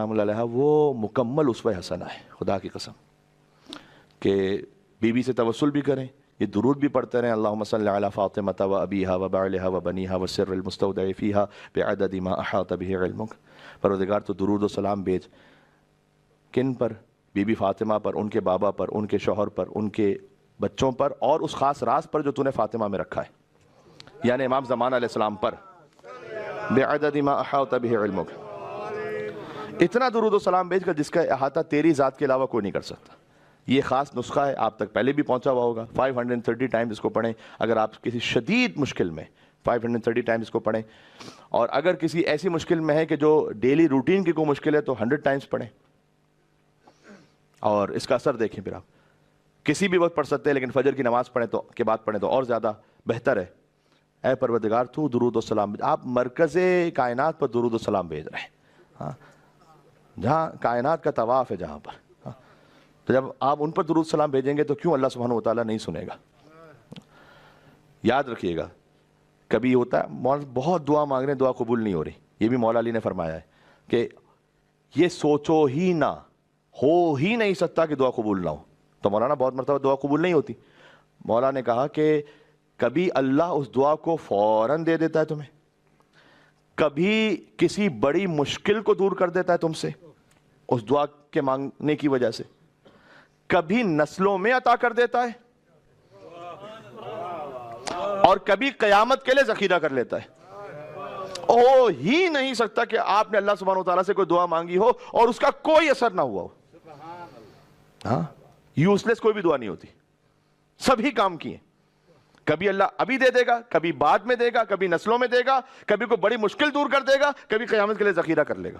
علیہ وہ مکمل اسوہ حسنہ ہے، خدا کی قسم، کہ بیوی سے توسل بھی کریں، یہ درود بھی پڑھتے رہیں، اللہم صلی علی فاطمہ و ابیہا و بعلہا و بنیہا و سر المستودع فیہا بعدد ما احاط بہ علمک۔ پروردگار تو درود و سلام بھیج، کن پر؟ بی بی فاطمہ پر، ان کے بابا پر، ان کے شوہر پر، ان کے بچوں پر، اور اس خاص راز پر جو تو نے فاطمہ میں رکھا ہے، یعنی امام زمان علیہ السلام پر، بعدد ما احاط بہ علمک۔ اتنا درود و سلام بھیج کر جس کا احاطہ تیری ذات کے علاوہ کوئی نہیں کر سکتا۔ یہ خاص نسخہ ہے، آپ تک پہلے بھی پہنچا ہوا ہوگا۔ 530 ٹائمز اس کو پڑھیں اگر آپ کسی شدید مشکل میں، 530 ٹائمز اس کو پڑھیں، اور اگر کسی ایسی مشکل میں ہے کہ جو ڈیلی روٹین کی کوئی مشکل ہے تو 100 ٹائمز پڑھیں، اور اس کا اثر دیکھیں۔ پھر آپ کسی بھی وقت پڑھ سکتے ہیں، لیکن فجر کی نماز پڑھیں تو کے بعد پڑھیں تو اور زیادہ بہتر ہے۔ اے پروردگار تو درود و سلام، آپ مرکز کائنات پر درود و سلام بھیج رہے ہیں، ہاں، جہاں کائنات کا طواف ہے جہاں پر، ہاں، تو جب آپ ان پر درود سلام بھیجیں گے تو کیوں اللہ سبحانہ و تعالیٰ نہیں سنے گا؟ یاد رکھیے گا، کبھی ہوتا ہے مولانا بہت دعا مانگ رہے ہیں، دعا قبول نہیں ہو رہی، یہ بھی مولا علی نے فرمایا ہے کہ یہ سوچو ہی نہ، ہو ہی نہیں سکتا کہ دعا قبول نہ ہو۔ تو مولانا بہت مرتبہ دعا قبول نہیں ہوتی، مولا نے کہا کہ کبھی اللہ اس دعا کو فوراً دے دیتا ہے تمہیں، کبھی کسی بڑی مشکل کو دور کر دیتا ہے تم سے اس دعا کے مانگنے کی وجہ سے، کبھی نسلوں میں عطا کر دیتا ہے، اور کبھی قیامت کے لیے ذخیرہ کر لیتا ہے۔ ہو ہی نہیں سکتا کہ آپ نے اللہ سبحانہ وتعالیٰ سے کوئی دعا مانگی ہو اور اس کا کوئی اثر نہ ہوا ہو۔ ہاں، یوز لیس کوئی بھی دعا نہیں ہوتی، سبھی کام کی ہیں۔ کبھی اللہ ابھی دے دے گا، کبھی بعد میں دے گا، کبھی نسلوں میں دے گا، کبھی کوئی بڑی مشکل دور کر دے گا، کبھی قیامت کے لیے ذخیرہ کر لے گا۔